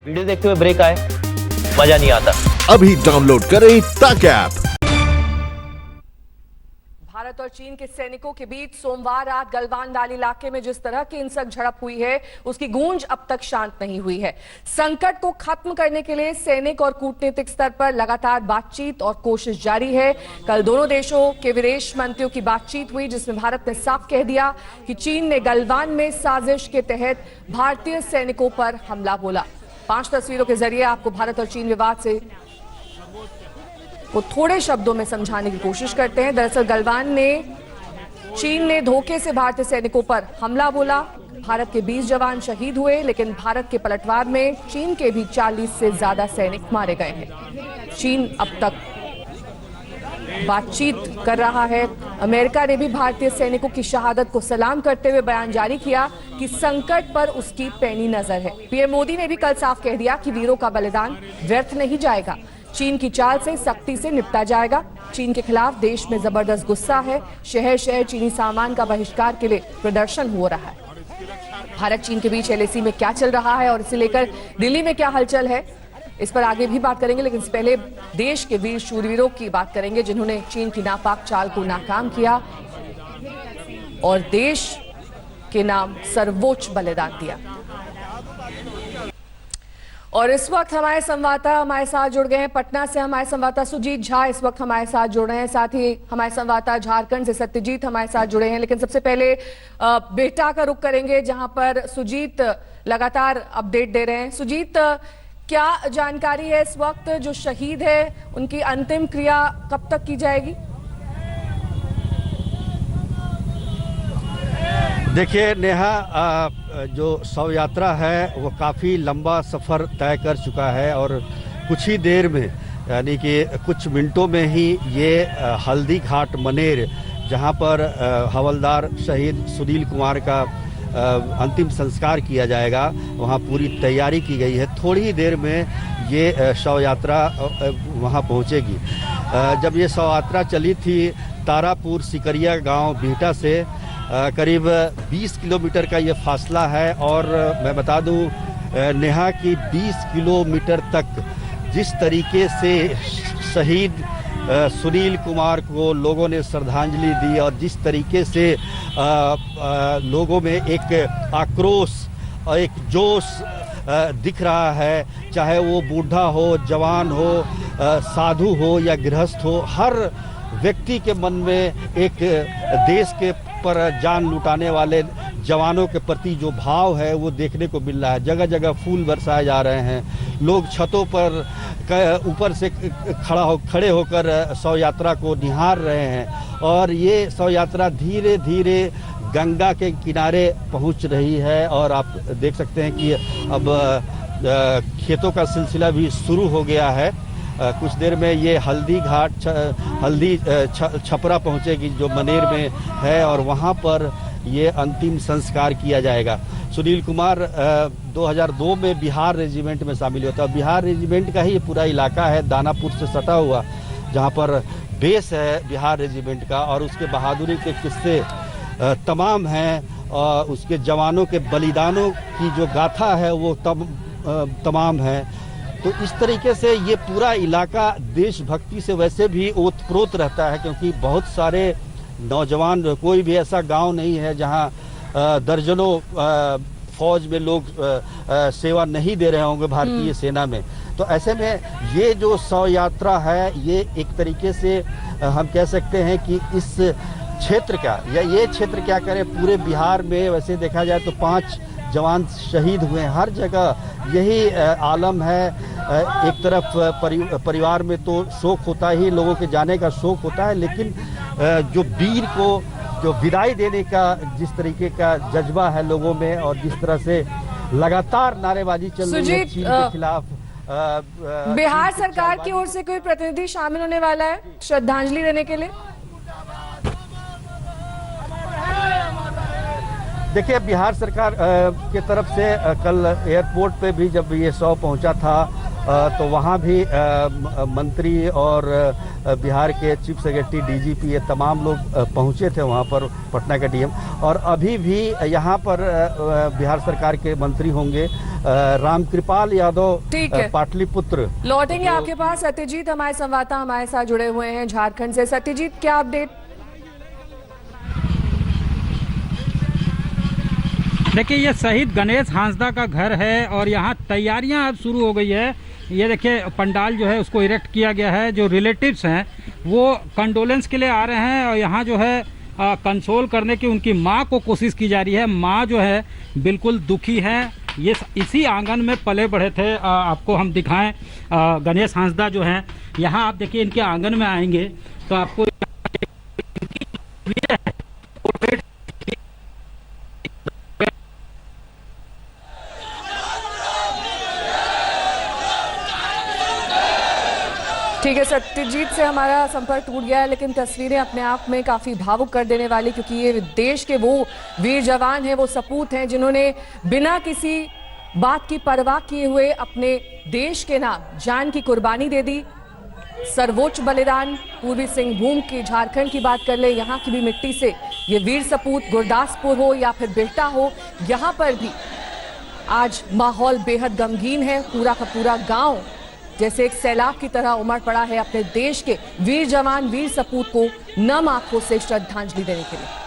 Video देखते हुए break आए, मजा नहीं आता। अभी डाउनलोड करें तक ऐप। भारत और चीन के सैनिकों के बीच सोमवार रात गलवान वाली इलाके में जिस तरह की हिंसक झड़प हुई है, उसकी गूंज अब तक शांत नहीं हुई है। संकट को खत्म करने के लिए सैनिक और कूटनीतिक स्तर पर लगातार बातचीत और कोशिश जारी है। कल दोनों देशों के विदेश मंत्रियों की बातचीत हुई, जिसमें भारत ने साफ कह दिया कि चीन ने गलवान में साजिश के तहत भारतीय सैनिकों पर हमला बोला। 5 तस्वीरों के जरिए आपको भारत और चीन विवाद से वो थोड़े शब्दों में समझाने की कोशिश करते हैं। दरअसल गलवान में चीन ने धोखे से भारतीय सैनिकों पर हमला बोला। भारत के 20 जवान शहीद हुए, लेकिन भारत के पलटवार में चीन के भी 40 से ज्यादा सैनिक मारे गए हैं। चीन अब तक बातचीत कर रहा है। अमेरिका ने भी भारतीय सैनिकों की शहादत को सलाम करते हुए बयान जारी किया कि संकट पर उसकी पैनी नजर है। पीएम मोदी ने भी कल साफ कह दिया कि वीरों का बलिदान व्यर्थ नहीं जाएगा। चीन की चाल से सख्ती से निपटा जाएगा। चीन के खिलाफ देश में जबरदस्त गुस्सा है। शहर शहर चीनी सामान का बहिष्कार के लिए प्रदर्शन हो रहा है। भारत चीन के बीच एलएसी में क्या चल रहा है और इसे लेकर दिल्ली में क्या हलचल है, इस पर आगे भी बात करेंगे, लेकिन इससे पहले देश के वीर शूरवीरों की बात करेंगे जिन्होंने चीन की नापाक चाल को नाकाम किया और देश के नाम सर्वोच्च बलिदान दिया। और इस वक्त हमारे संवाददाता हमारे साथ जुड़ गए हैं। पटना से हमारे संवाददाता सुजीत झा इस वक्त हमारे साथ जुड़ रहे हैं, साथ ही हमारे संवाददाता झारखंड से सत्यजीत हमारे साथ जुड़े हैं। लेकिन सबसे पहले बेटा का रुख करेंगे, जहां पर सुजीत लगातार अपडेट दे रहे हैं। सुजीत, क्या जानकारी है इस वक्त? जो शहीद है उनकी अंतिम क्रिया कब तक की जाएगी? देखिए नेहा, जो शव यात्रा है वो काफ़ी लंबा सफ़र तय कर चुका है और कुछ ही देर में, यानी कि कुछ मिनटों में ही ये हल्दी घाट मनेर, जहां पर हवलदार शहीद सुनील कुमार का अंतिम संस्कार किया जाएगा, वहां पूरी तैयारी की गई है। थोड़ी ही देर में ये शव यात्रा वहां पहुंचेगी। जब ये शव यात्रा चली थी तारापुर सिकरिया गांव बीटा से, करीब 20 किलोमीटर का ये फासला है। और मैं बता दूं नेहा कि 20 किलोमीटर तक जिस तरीके से शहीद सुनील कुमार को लोगों ने श्रद्धांजलि दी और जिस तरीके से लोगों में एक आक्रोश और एक जोश दिख रहा है, चाहे वो बूढ़ा हो, जवान हो, साधु हो या गृहस्थ हो, हर व्यक्ति के मन में एक देश के पर जान लुटाने वाले जवानों के प्रति जो भाव है वो देखने को मिल रहा है। जगह जगह फूल बरसाए जा रहे हैं, लोग छतों पर ऊपर से खड़े होकर शव यात्रा को निहार रहे हैं और ये शव यात्रा धीरे धीरे गंगा के किनारे पहुंच रही है। और आप देख सकते हैं कि अब खेतों का सिलसिला भी शुरू हो गया है। कुछ देर में ये हल्दी घाट छपरा पहुंचेगी जो मनेर में है और वहां पर ये अंतिम संस्कार किया जाएगा। सुनील कुमार 2002 में बिहार रेजिमेंट में शामिल हुआ था। बिहार रेजिमेंट का ही ये पूरा इलाका है, दानापुर से सटा हुआ, जहां पर बेस है बिहार रेजिमेंट का। और उसके बहादुरी के किस्से तमाम हैं और उसके जवानों के बलिदानों की जो गाथा है वो तमाम है। तो इस तरीके से ये पूरा इलाका देशभक्ति से वैसे भी ओतप्रोत रहता है, क्योंकि बहुत सारे नौजवान, कोई भी ऐसा गांव नहीं है जहां दर्जनों फौज में लोग सेवा नहीं दे रहे होंगे भारतीय सेना में। तो ऐसे में ये जो शव यात्रा है ये एक तरीके से हम कह सकते हैं कि इस क्षेत्र का, या ये क्षेत्र क्या करे, पूरे बिहार में वैसे देखा जाए तो 5 जवान शहीद हुए हैं। हर जगह यही आलम है। एक तरफ परिवार में तो शोक होता ही, लोगों के जाने का शोक होता है, लेकिन जो वीर को जो विदाई देने का जिस तरीके का जज्बा है लोगों में और जिस तरह से लगातार नारेबाजी चल रही है चीन के खिलाफ। बिहार सरकार की ओर से कोई प्रतिनिधि शामिल होने वाला है श्रद्धांजलि देने के लिए? देखिए, बिहार सरकार के तरफ से कल एयरपोर्ट पे भी जब ये शव पहुंचा था तो वहाँ भी मंत्री और बिहार के चीफ सेक्रेटरी, डीजीपी, ये तमाम लोग पहुँचे थे वहाँ पर, पटना के डीएम। और अभी भी यहाँ पर बिहार सरकार के मंत्री होंगे रामकृपाल यादव, पाटलिपुत्र। लौटेंगे आपके पास। सत्यजीत हमारे संवाददाता हमारे साथ जुड़े हुए हैं झारखंड से। सत्यजीत, क्या अपडेट? देखिए, ये शहीद गणेश हांसदा का घर है और यहाँ तैयारियां अब शुरू हो गई है। ये देखिए, पंडाल जो है उसको इरेक्ट किया गया है। जो रिलेटिव्स हैं वो कंडोलेंस के लिए आ रहे हैं और यहाँ जो है कंसोल करने की उनकी माँ को कोशिश की जा रही है। माँ जो है बिल्कुल दुखी है। ये इसी आंगन में पले बढ़े थे। आपको हम दिखाएं, गणेश हांसदा जो हैं, यहाँ आप देखिए इनके आंगन में आएंगे तो आपको ठीक है, सत्यजीत से हमारा संपर्क टूट गया है, लेकिन तस्वीरें अपने आप में काफी भावुक कर देने वाली, क्योंकि ये देश के वो वीर जवान हैं, वो सपूत हैं जिन्होंने बिना किसी बात की परवाह किए हुए अपने देश के नाम जान की कुर्बानी दे दी। सर्वोच्च बलिदान पूर्वी सिंहभूम की, झारखंड की बात कर ले, यहाँ की भी मिट्टी से ये वीर सपूत, गुरदासपुर हो या फिर बिहटा हो, यहाँ पर भी आज माहौल बेहद गमगीन है। पूरा का पूरा गांव जैसे एक सैलाब की तरह उमड़ पड़ा है अपने देश के वीर जवान, वीर सपूत को नम आंखों से श्रद्धांजलि देने के लिए।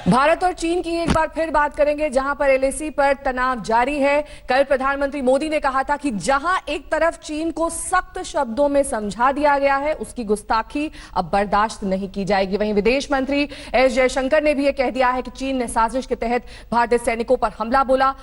भारत और चीन की एक बार फिर बात करेंगे, जहां पर एलएसी पर तनाव जारी है। कल प्रधानमंत्री मोदी ने कहा था कि जहां एक तरफ चीन को सख्त शब्दों में समझा दिया गया है, उसकी गुस्ताखी अब बर्दाश्त नहीं की जाएगी। वहीं विदेश मंत्री एस जयशंकर ने भी यह कह दिया है कि चीन ने साजिश के तहत भारतीय सैनिकों पर हमला बोला।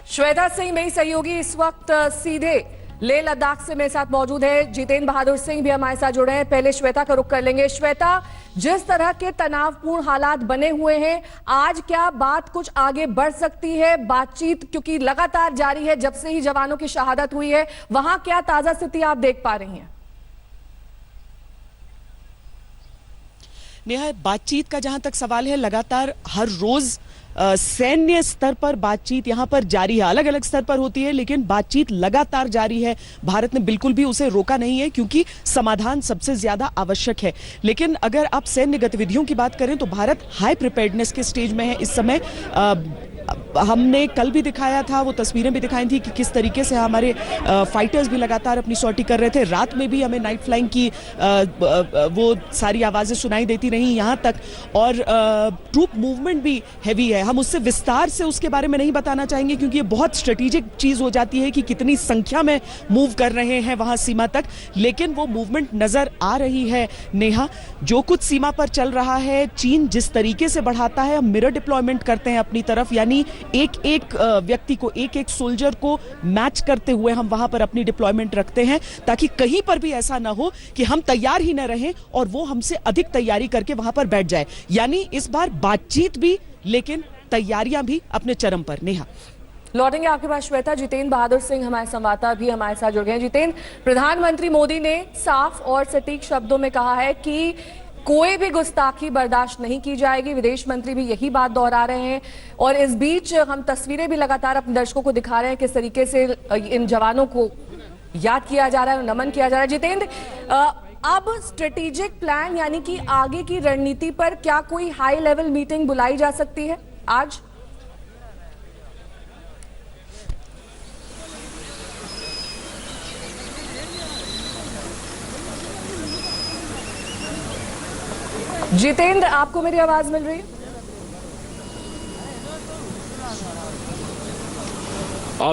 श्वेता सिंह मेरी सहयोगी इस वक्त सीधे लेह लद्दाख से मेरे साथ मौजूद है। जितेंद्र बहादुर सिंह भी हमारे साथ जुड़े हैं। पहले श्वेता का रुख कर लेंगे। श्वेता, जिस तरह के तनावपूर्ण हालात बने हुए हैं, आज क्या बात कुछ आगे बढ़ सकती है? बातचीत क्योंकि लगातार जारी है जब से ही जवानों की शहादत हुई है, वहां क्या ताजा स्थिति आप देख पा रही हैं? नेहा, बातचीत का जहां तक सवाल है, लगातार हर रोज सैन्य स्तर पर बातचीत यहां पर जारी है। अलग अलग स्तर पर होती है, लेकिन बातचीत लगातार जारी है। भारत ने बिल्कुल भी उसे रोका नहीं है, क्योंकि समाधान सबसे ज्यादा आवश्यक है। लेकिन अगर आप सैन्य गतिविधियों की बात करें तो भारत हाई प्रिपेयर्डनेस के स्टेज में है इस समय। हमने कल भी दिखाया था, वो तस्वीरें भी दिखाई थी कि किस तरीके से हमारे फाइटर्स भी लगातार अपनी सॉर्टी कर रहे थे। रात में भी हमें नाइट फ्लाइंग की वो सारी आवाज़ें सुनाई देती रही यहाँ तक। और ट्रूप मूवमेंट भी हैवी है। हम उससे विस्तार से उसके बारे में नहीं बताना चाहेंगे, क्योंकि ये बहुत स्ट्रेटेजिक चीज़ हो जाती है कि कितनी संख्या में मूव कर रहे हैं वहाँ सीमा तक। लेकिन वो मूवमेंट नज़र आ रही है नेहा। जो कुछ सीमा पर चल रहा है, चीन जिस तरीके से बढ़ाता है, हम मिरर डिप्लॉयमेंट करते हैं अपनी तरफ, यानी एक एक व्यक्ति को, एक एक सोल्जर को मैच करते हुए हम वहां पर अपनी डिप्लॉयमेंट रखते हैं, ताकि कहीं पर भी ऐसा ना हो कि हम तैयार ही न रहें और वो हमसे अधिक तैयारी करके वहां पर बैठ जाए। यानी इस बार बातचीत भी, लेकिन तैयारियां भी अपने चरम पर। नेहा, लौटेंगे आपके पास श्वेता। जितेंद्र बहादुर सिंह हमारे संवाददाता भी हमारे साथ जुड़ गए हैं। जितेंद्र, प्रधानमंत्री मोदी ने साफ और सटीक शब्दों में कहा है कि कोई भी गुस्ताखी बर्दाश्त नहीं की जाएगी। विदेश मंत्री भी यही बात दोहरा रहे हैं। और इस बीच हम तस्वीरें भी लगातार अपने दर्शकों को दिखा रहे हैं किस तरीके से इन जवानों को याद किया जा रहा है, नमन किया जा रहा है। जितेंद्र, अब स्ट्रेटेजिक प्लान यानी कि आगे की रणनीति पर क्या कोई हाई लेवल मीटिंग बुलाई जा सकती है आज? जितेंद्र, आपको मेरी आवाज मिल रही है?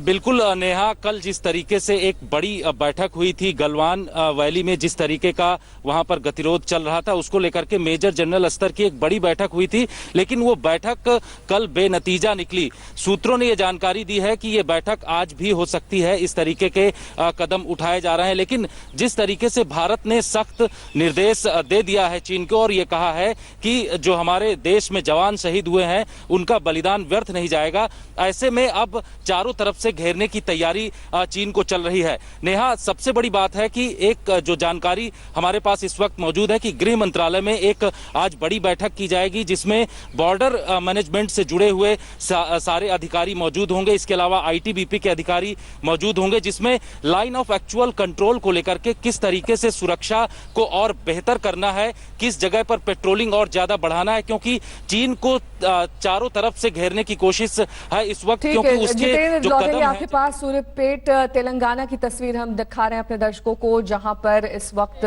बिल्कुल नेहा, कल जिस तरीके से एक बड़ी बैठक हुई थी गलवान वैली में, जिस तरीके का वहां पर गतिरोध चल रहा था, उसको लेकर के मेजर जनरल स्तर की एक बड़ी बैठक हुई थी। लेकिन वो बैठक कल बेनतीजा निकली। सूत्रों ने ये जानकारी दी है कि ये बैठक आज भी हो सकती है। इस तरीके के कदम उठाए जा रहे हैं। लेकिन जिस तरीके से भारत ने सख्त निर्देश दे दिया है चीन को और ये कहा है कि जो हमारे देश में जवान शहीद हुए हैं उनका बलिदान व्यर्थ नहीं जाएगा, ऐसे में अब चारों तरफ से घेरने की तैयारी चीन को चल रही है। नेहा, सबसे बड़ी बात है कि एक जो जानकारी हमारे पास इस वक्त मौजूद है कि गृह मंत्रालय में एक आज बड़ी बैठक की जाएगी, जिसमें बॉर्डर मैनेजमेंट से जुड़े हुए सारे अधिकारी मौजूद होंगे। इसके अलावा आईटीबीपी के अधिकारी मौजूद होंगे, जिसमें लाइन ऑफ एक्चुअल कंट्रोल को लेकर के किस तरीके से सुरक्षा को और बेहतर करना है, किस जगह पर पेट्रोलिंग और ज्यादा बढ़ाना है, क्योंकि चीन को चारों तरफ से घेरने की कोशिश है इस वक्त, क्योंकि उसके जो कदम आपके पास सूर्यपेट तेलंगाना की तस्वीर हम दिखा रहे हैं अपने दर्शकों को, जहां पर इस वक्त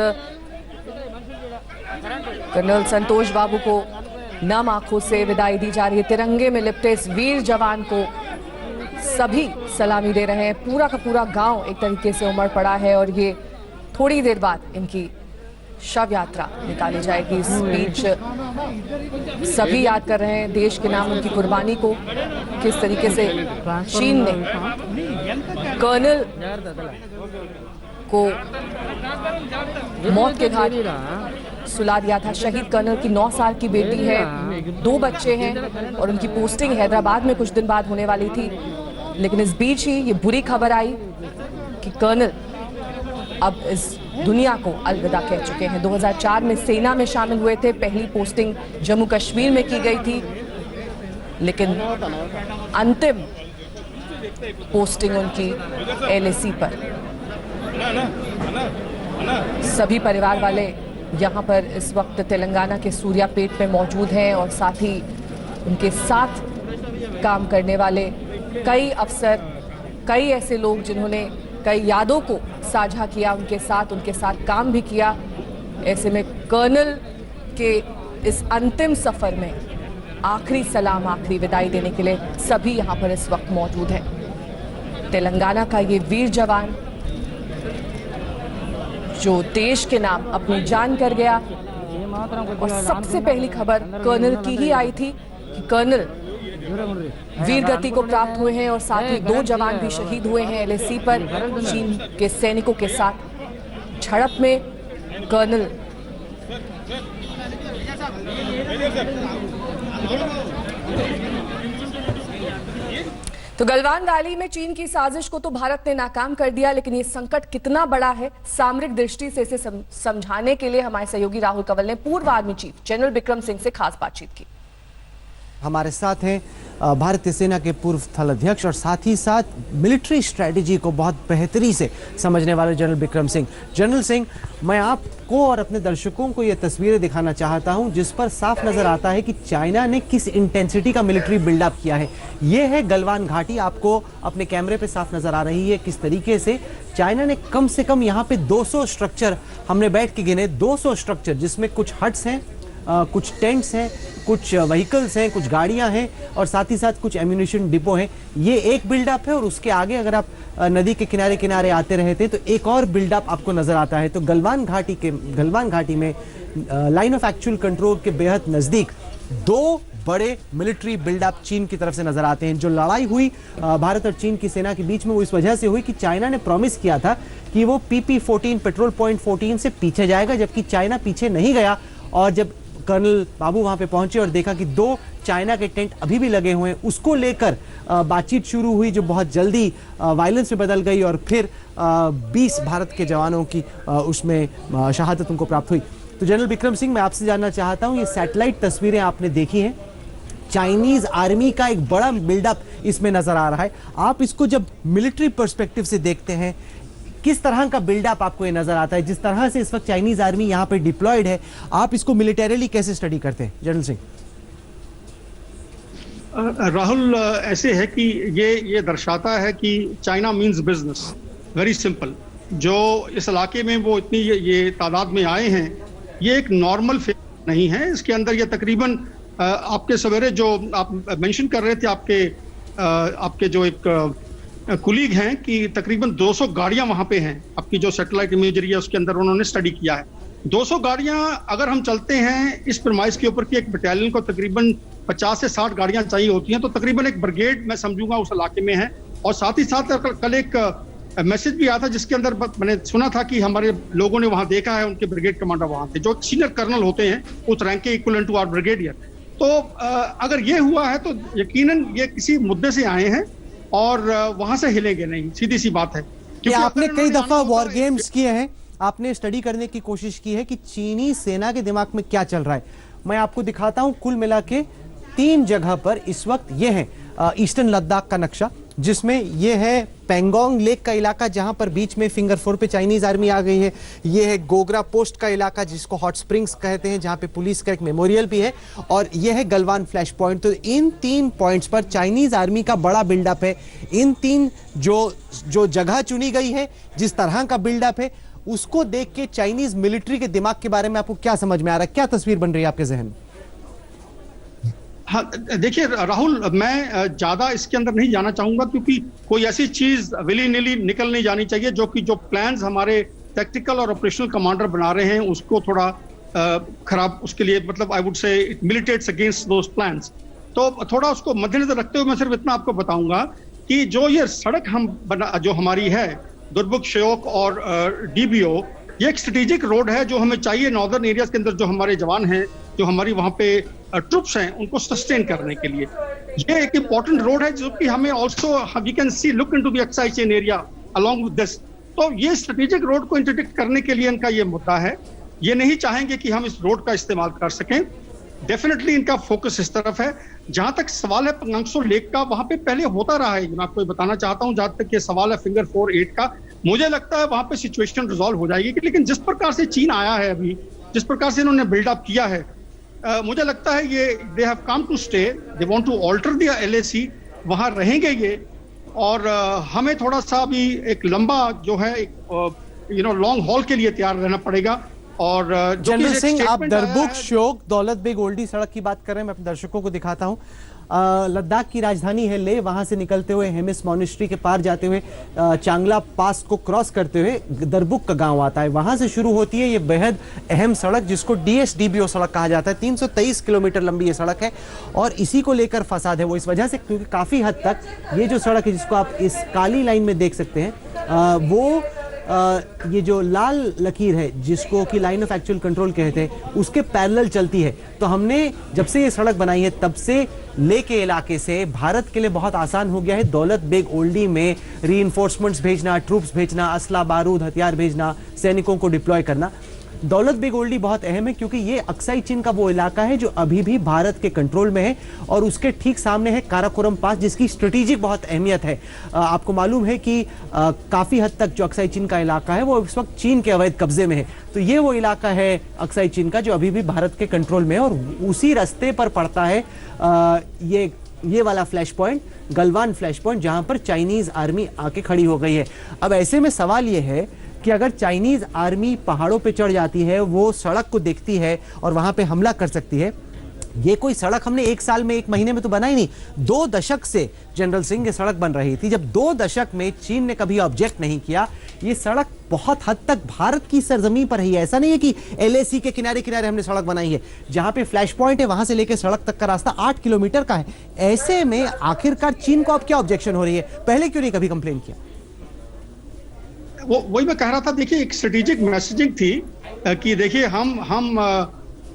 कर्नल संतोष बाबू को नम आंखों से विदाई दी जा रही है। तिरंगे में लिपटे इस वीर जवान को सभी सलामी दे रहे हैं। पूरा का पूरा गांव एक तरीके से उमड़ पड़ा है और ये थोड़ी देर बाद इनकी शव यात्रा निकाली जाएगी। इस बीच सभी याद कर रहे हैं देश के नाम उनकी कुर्बानी को, किस तरीके से चीन ने कर्नल को मौत के घाट सुला दिया था। शहीद कर्नल की 9 साल की बेटी है, 2 बच्चे हैं और उनकी पोस्टिंग हैदराबाद में कुछ दिन बाद होने वाली थी। लेकिन इस बीच ही ये बुरी खबर आई कि कर्नल अब इस दुनिया को अलविदा कह चुके हैं। 2004 में सेना में शामिल हुए थे, पहली पोस्टिंग जम्मू कश्मीर में की गई थी, लेकिन अंतिम पोस्टिंग उनकी LAC पर। सभी परिवार वाले यहाँ पर इस वक्त तेलंगाना के सूर्यापेट में मौजूद हैं और साथ ही उनके साथ काम करने वाले कई अफसर, कई ऐसे लोग जिन्होंने कई यादों को साझा किया, उनके साथ काम भी किया। ऐसे में कर्नल के इस अंतिम सफर में आखिरी सलाम, आखिरी विदाई देने के लिए सभी यहाँ पर इस वक्त मौजूद हैं। तेलंगाना का ये वीर जवान जो देश के नाम अपनी जान कर गया, और सबसे पहली खबर कर्नल की ही आई थी कि कर्नल वीर गति को प्राप्त हुए हैं और साथ ही 2 जवान भी शहीद हुए हैं LAC पर चीन के सैनिकों के साथ झड़प में। कर्नल तो गलवान वैली में चीन की साजिश को तो भारत ने नाकाम कर दिया, लेकिन ये संकट कितना बड़ा है सामरिक दृष्टि से इसे समझाने के लिए हमारे सहयोगी राहुल कंवल ने पूर्व army chief general Bikram Singh से खास बातचीत की। हमारे साथ हैं भारतीय सेना के पूर्व थल अध्यक्ष और साथ ही साथ मिलिट्री स्ट्रेटेजी को बहुत बेहतरी से समझने वाले जनरल बिक्रम सिंह। जनरल सिंह, मैं आपको और अपने दर्शकों को ये तस्वीरें दिखाना चाहता हूं जिस पर साफ नजर आता है कि चाइना ने किस इंटेंसिटी का मिलिट्री बिल्डअप किया है। ये है गलवान घाटी, आपको अपने कैमरे पे साफ नजर आ रही है किस तरीके से चाइना ने कम से कम यहाँ पे 200 स्ट्रक्चर, हमने बैठ के गिने 200 स्ट्रक्चर, जिसमें कुछ हट्स हैं, कुछ टेंट्स हैं, कुछ व्हीकल्स हैं, कुछ गाड़ियां हैं और साथ ही साथ कुछ एम्यूनिशन डिपो हैं। ये एक बिल्डअप है और उसके आगे अगर आप नदी के किनारे किनारे आते रहते तो एक और बिल्डअप आपको नजर आता है। तो गलवान घाटी में लाइन ऑफ एक्चुअल कंट्रोल के बेहद नजदीक 2 बड़े मिलिट्री बिल्डअप चीन की तरफ से नजर आते हैं। जो लड़ाई हुई भारत और चीन की सेना के बीच में, वो इस वजह से हुई कि चाइना ने प्रॉमिस किया था कि वो PP-14 पेट्रोल पॉइंट 14 से पीछे जाएगा, जबकि चाइना पीछे नहीं गया। और जब कर्नल बाबू वहां पे पहुंचे और देखा कि 2 चाइना के टेंट अभी भी लगे हुए हैं, उसको लेकर बातचीत शुरू हुई जो बहुत जल्दी वायलेंस में बदल गई और फिर 20 भारत के जवानों की उसमें शहादत उनको प्राप्त हुई। तो जनरल बिक्रम सिंह, मैं आपसे जानना चाहता हूं, ये सैटेलाइट तस्वीरें आपने देखी हैं, चाइनीज आर्मी का एक बड़ा बिल्डअप इसमें नजर आ रहा है। आप इसको जब मिलिट्री पर्सपेक्टिव से देखते हैं, किस तरह का बिल्डअप आपको ये नजर आता है? जिस तरह से इस वक्त चाइनीज आर्मी यहाँ पे डिप्लॉयड है, आप इसको मिलिटरीली कैसे स्टडी करते हैं जनरल सिंह? राहुल, ऐसे है कि ये दर्शाता है कि China means business, very simple. जो इस इलाके में वो इतनी ये तादाद में आए हैं, ये एक नॉर्मल फेज नहीं है। इसके अंदर ये तकरीबन आपके सवेरे जो आप मेंशन कर रहे थे, आपके जो एक कुलीग हैं कि तकरीबन 200 गाड़ियां वहां पे हैं। आपकी जो सैटेलाइट इमेजरी है उसके अंदर उन्होंने स्टडी किया है। 200 गाड़ियां अगर हम चलते हैं इस प्रमाइस के ऊपर कि एक बटालियन को तकरीबन 50 से 60 गाड़ियां चाहिए होती हैं, तो तकरीबन एक ब्रिगेड मैं समझूंगा उस इलाके में है। और साथ ही साथ कल एक मैसेज भी आया था जिसके अंदर मैंने सुना था कि हमारे लोगों ने वहां देखा है, उनके ब्रिगेड कमांडर वहां थे जो सीनियर कर्नल होते हैं उस रैंक के इक्विवेलेंट टू आवर ब्रिगेडियर। तो अगर ये हुआ है तो यकीनन ये किसी मुद्दे से आए हैं और वहां से हिलेंगे नहीं, सीधी सी बात है। कि क्योंकि आपने अगर कई इन्होंने दफा आना वॉर होता गेम्स किए हैं, आपने स्टडी करने की कोशिश की है कि चीनी सेना के दिमाग में क्या चल रहा है। मैं आपको दिखाता हूं, कुल मिला के 3 जगह पर इस वक्त ये है ईस्टर्न लद्दाख का नक्शा, जिसमें ये है पेंगोंग लेक का इलाका जहां पर बीच में फिंगर 4 पे चाइनीज आर्मी आ गई है। ये है गोगरा पोस्ट का इलाका जिसको हॉट स्प्रिंग्स कहते हैं, जहां पे पुलिस का एक मेमोरियल भी है, और ये है गलवान फ्लैश पॉइंट। तो इन 3 पॉइंट्स पर चाइनीज आर्मी का बड़ा बिल्डअप है। इन 3 जो जगह चुनी गई है, जिस तरह का बिल्डअप है, उसको देख के चाइनीज मिलिट्री के दिमाग के बारे में आपको क्या समझ में आ रहा है, क्या तस्वीर बन रही है आपके जहन में? हाँ देखिए राहुल, मैं ज्यादा इसके अंदर नहीं जाना चाहूंगा, क्योंकि कोई ऐसी चीज विली निली निकल नहीं जानी चाहिए जो प्लान्स हमारे टैक्टिकल और ऑपरेशनल कमांडर बना रहे हैं उसको थोड़ा खराब, उसके लिए मतलब I would say it militates against those plans. तो थोड़ा उसको मद्देनजर रखते हुए मैं सिर्फ इतना आपको बताऊंगा कि जो ये सड़क जो हमारी है दुर्बुक श्योक और डीबीओ, ये एक स्ट्रेटेजिक रोड है जो हमें चाहिए नॉर्दर्न एरियाज के अंदर जो हमारे जवान हैं, जो हमारी वहां पे ट्रुप्स हैं, उनको सस्टेन करने के लिए। ये एक इंपॉर्टेंट रोड है जो कि हमें also we can see look into the Aksai Chin area along with this. तो ये स्ट्रेटेजिक रोड को इंटरडिक्ट करने के लिए इनका ये मुद्दा है। ये नहीं चाहेंगे कि हम इस रोड का इस्तेमाल कर सकें। डेफिनेटली इनका फोकस इस तरफ है। जहां तक सवाल है पंगांगसो लेक का, वहां पे पहले होता रहा है, मैं आपको बताना चाहता हूं। जहां तक ये सवाल है फिंगर 4-8 का, मुझे लगता है वहां पे सिचुएशन रिजॉल्व हो जाएगी। लेकिन जिस प्रकार से चीन आया है अभी, जिस प्रकार से इन्होंने बिल्डअप किया है, मुझे लगता है ये they have come to stay, they want to alter the LAC, वहां रहेंगे ये। और हमें थोड़ा सा अभी एक लंबा जो है लॉन्ग हॉल के लिए तैयार रहना पड़ेगा। और जनरल सिंह, आप दरबुक श्योक दौलत बेग ओल्डी सड़क की बात कर रहे हैं, मैं अपने दर्शकों को दिखाता हूं। लद्दाख की राजधानी है लेह, वहां से निकलते हुए हेमिस मॉनेस्ट्री के पार जाते हुए चांगला पास को क्रॉस करते हुए दरबुक का गांव आता है। वहां से शुरू होती है ये बेहद अहम सड़क जिसको DSDBO सड़क कहा जाता है। 323 किलोमीटर लंबी ये सड़क है और इसी को लेकर फसाद है वो इस वजह से क्योंकि काफी हद तक ये जो सड़क है जिसको आप इस काली लाइन में देख सकते हैं, वो ये जो लाल लकीर है जिसको कि लाइन ऑफ एक्चुअल कंट्रोल कहते हैं, उसके पैरेलल चलती है। तो हमने जब से ये सड़क बनाई है तब से लेह के इलाके से भारत के लिए बहुत आसान हो गया है दौलत बेग ओल्डी में रीइंफोर्समेंट्स भेजना, ट्रूप्स भेजना, असला बारूद हथियार भेजना, सैनिकों को डिप्लॉय करना। दौलत बेग ओल्डी बहुत अहम है क्योंकि ये अक्साई चीन का वो इलाका है जो अभी भी भारत के कंट्रोल में है और उसके ठीक सामने है काराकोरम पास जिसकी स्ट्रेटेजिक बहुत अहमियत है। आपको मालूम है कि काफी हद तक जो अक्साई चीन का इलाका है वो इस वक्त चीन के अवैध कब्जे में है। तो ये वो इलाका है अक्साई चीन का जो अभी भी भारत के कंट्रोल में है और उसी रास्ते पर पड़ता है ये वाला flash point, Galwan flash point, जहां पर चाइनीज आर्मी आके खड़ी हो गई है। अब ऐसे में सवाल ये है कि अगर चाइनीज आर्मी पहाड़ों पे चढ़ जाती है, वो सड़क को देखती है और वहां पे हमला कर सकती है। ये कोई सड़क हमने 1 साल में 1 महीने में तो बनाई नहीं, 2 दशक से जनरल सिंह ये सड़क बन रही थी। जब 2 दशक में चीन ने कभी ऑब्जेक्ट नहीं किया, ये सड़क बहुत हद तक भारत की सरजमीन पर ही है। ऐसा नहीं है कि LAC के किनारे किनारे हमने सड़क बनाई है। जहां पे फ्लैश पॉइंट है वहां से लेकर सड़क तक का रास्ता 8 किलोमीटर का है। ऐसे में आखिरकार चीन को अब क्या ऑब्जेक्शन हो रही है? पहले क्यों नहीं कभी कंप्लेन किया? वही मैं कह रहा था। देखिए एक स्ट्रेटेजिक मैसेजिंग थी कि देखिए हम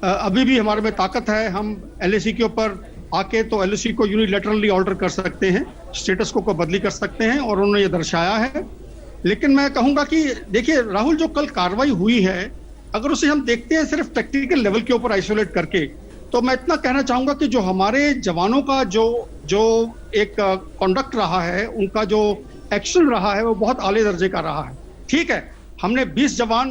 अभी भी हमारे में ताकत है, हम LAC के ऊपर आके तो LAC को यूनिलैटरली ऑल्टर कर सकते हैं, स्टेटस को बदली कर सकते हैं और उन्होंने ये दर्शाया है। लेकिन मैं कहूंगा कि देखिए राहुल, जो कल कार्रवाई हुई है अगर उसे हम देखते हैं सिर्फ टेक्निकल लेवल के ऊपर आइसोलेट करके, तो मैं इतना कहना चाहूंगा कि जो हमारे जवानों का जो एक कॉन्डक्ट रहा है, उनका जो एक्शन रहा है वो बहुत आले दर्जे का रहा है। ठीक है, हमने 20 जवान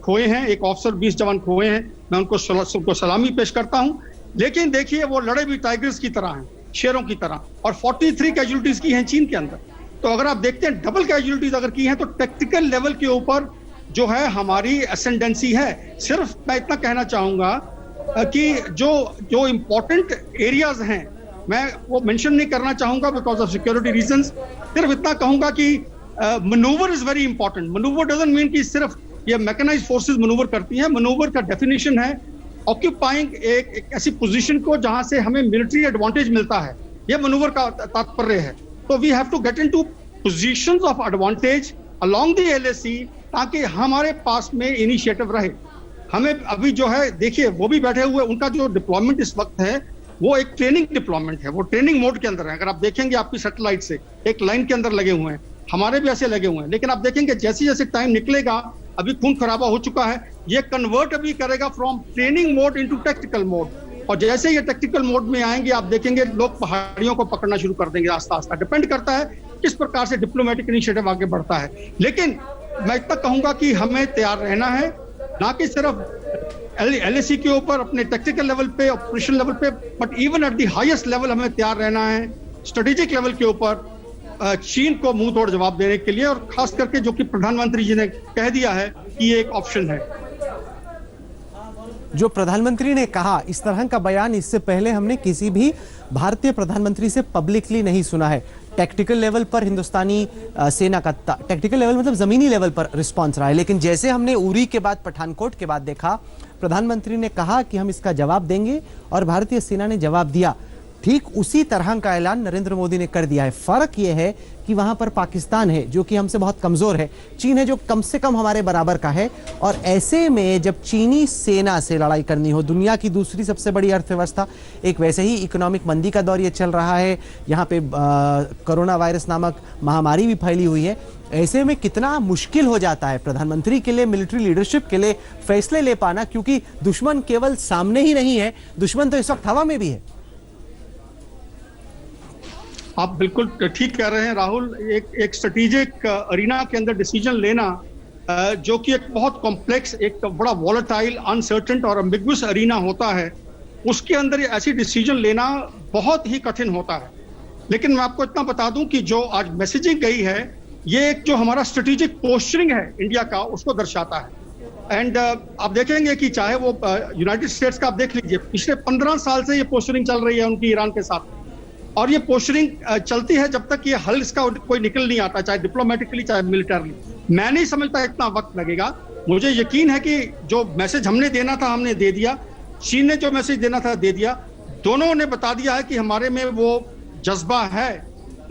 खोए हैं, एक ऑफिसर 20 जवान खोए हैं, मैं उनको सलामी पेश करता हूं। लेकिन देखिए वो लड़े भी टाइगर्स की तरह हैं, शेरों की तरह, और 43 कैजुअलिटीज की हैं चीन के अंदर। तो अगर आप देखते हैं डबल कैजुअलिटीज अगर की हैं तो टेक्टिकल लेवल के ऊपर जो है हमारी एसेंडेंसी है। सिर्फ मैं इतना कहना चाहूंगा कि जो इंपॉर्टेंट एरियाज हैं मैं वो मेंशन नहीं करना चाहूंगा बिकॉज ऑफ सिक्योरिटी रीजंस। सिर्फ इतना कहूंगा कि manoeuvre is very important. Manoeuvre doesn't mean कि सिर्फ ये मैकेनाइज्ड फोर्सेस मनूवर करती हैं। मनूवर का डेफिनेशन है ऑक्यूपाइंग एक ऐसी पोजीशन को जहां से हमें मिलिट्री एडवांटेज मिलता है, ये मनूवर का तात्पर्य है। तो we have to get into positions of advantage along the LAC ताकि हमारे पास में इनिशिएटिव रहे। हमें अभी जो है देखिए वो भी बैठे हुए, उनका जो डिप्लॉयमेंट इस वक्त है वो एक ट्रेनिंग डिप्लॉयमेंट है, वो ट्रेनिंग मोड के अंदर है। अगर आप देखेंगे आपकी सैटेलाइट से एक लाइन के अंदर लगे हुए हैं, हमारे भी ऐसे लगे हुए हैं, लेकिन आप देखेंगे जैसे जैसे टाइम निकलेगा, अभी खून खराबा हो चुका है, ये कन्वर्ट अभी करेगा from training mode into tactical mode, और जैसे ये टैक्टिकल मोड में आएंगे आप देखेंगे लोग पहाड़ियों को पकड़ना शुरू कर देंगे आस्ता आस्ता। डिपेंड करता है किस प्रकार से डिप्लोमेटिक इनिशिएटिव आगे बढ़ता है, लेकिन मैं इतना कहूंगा कि हमें तैयार रहना है, ना कि सिर्फ LAC के ऊपर अपने टेक्निकल लेवल पे, ऑपरेशन लेवल पे, but even at the highest level हमें तैयार रहना है स्ट्रेटेजिक लेवल के ऊपर चीन को मुंह तोड़ जवाब देने के लिए, और खास करके जो कि प्रधानमंत्री जी ने कह दिया है कि ये एक ऑप्शन है। जो प्रधानमंत्री ने कहा, इस तरह का बयान इससे पहले हमने किसी भी भारतीय प्रधानमंत्री से पब्लिकली नहीं सुना है। टैक्टिकल लेवल पर हिंदुस्तानी सेना का टैक्टिकल लेवल मतलब जमीनी लेवल पर रिस्पांस रहा है, लेकिन जैसे हमने उरी के बाद पठानकोट के बाद देखा, प्रधानमंत्री ने कहा कि हम इसका जवाब देंगे और भारतीय सेना ने जवाब दिया। ठीक उसी तरह का ऐलान नरेंद्र मोदी ने कर दिया है। फर्क यह है कि वहां पर पाकिस्तान है जो कि हमसे बहुत कमजोर है, चीन है जो कम से कम हमारे बराबर का है, और ऐसे में जब चीनी सेना से लड़ाई करनी हो, दुनिया की दूसरी सबसे बड़ी अर्थव्यवस्था, एक वैसे ही इकोनॉमिक मंदी का दौर ये चल रहा है, यहाँ पे कोरोना वायरस नामक महामारी भी फैली हुई है, ऐसे में कितना मुश्किल हो जाता है प्रधानमंत्री के लिए, मिलिट्री लीडरशिप के लिए फैसले ले पाना, क्योंकि दुश्मन केवल सामने ही नहीं है, दुश्मन तो इस वक्त हवा में भी है। आप बिल्कुल ठीक कह रहे हैं राहुल, एक स्ट्रेटेजिक अरीना के अंदर डिसीजन लेना जो कि एक बहुत कॉम्प्लेक्स, एक बड़ा वॉलेटाइल, अनसर्टेन और एम्बिगुअस अरीना होता है, उसके अंदर ऐसी डिसीजन लेना बहुत ही कठिन होता है। लेकिन मैं आपको इतना बता दूं कि जो आज मैसेजिंग गई है, ये एक जो हमारा स्ट्रेटेजिक पोस्चरिंग है इंडिया का, उसको दर्शाता है। एंड आप देखेंगे कि चाहे वो यूनाइटेड स्टेट्स का आप देख लीजिए, पिछले 15 साल से ये पोस्चरिंग चल रही है उनकी ईरान के साथ, और ये पोस्चरिंग चलती है जब तक ये हल इसका कोई निकल नहीं आता, चाहे डिप्लोमेटिकली चाहे मिलिटरली। मैं नहीं समझता इतना वक्त लगेगा। मुझे यकीन है कि जो मैसेज हमने देना था हमने दे दिया, चीन ने जो मैसेज देना था दे दिया, दोनों ने बता दिया है कि हमारे में वो जज्बा है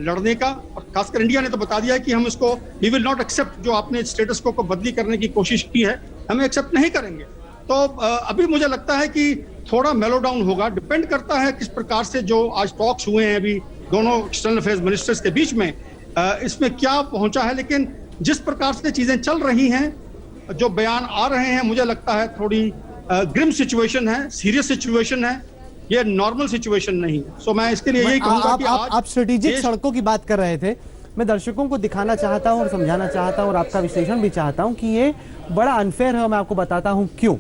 लड़ने का, और खासकर इंडिया ने तो बता दिया है कि हम इसको वी विल नॉट एक्सेप्ट, जो आपने स्टेटस को बदली करने की कोशिश की है हमें एक्सेप्ट नहीं करेंगे। तो अभी मुझे लगता है कि थोड़ा मेलो डाउन होगा, डिपेंड करता है किस प्रकार से जो आज टॉक्स हुए हैं अभी दोनों एक्सटर्नल अफेयर्स मिनिस्टर्स के बीच में, इसमें क्या पहुंचा है। लेकिन जिस प्रकार से चीजें चल रही हैं, जो बयान आ रहे हैं, मुझे लगता है थोड़ी ग्रिम सिचुएशन है, सीरियस सिचुएशन है, ये नॉर्मल सिचुएशन नहीं है। सो मैं इसके लिए यही कहूंगा कि आप स्ट्रेटेजिक सड़कों की बात कर रहे थे, मैं दर्शकों को दिखाना चाहता हूं और समझाना चाहता हूं और आपका विश्लेषण भी चाहता हूं कि ये बड़ा अनफेयर है। मैं आपको बताता हूं क्यों।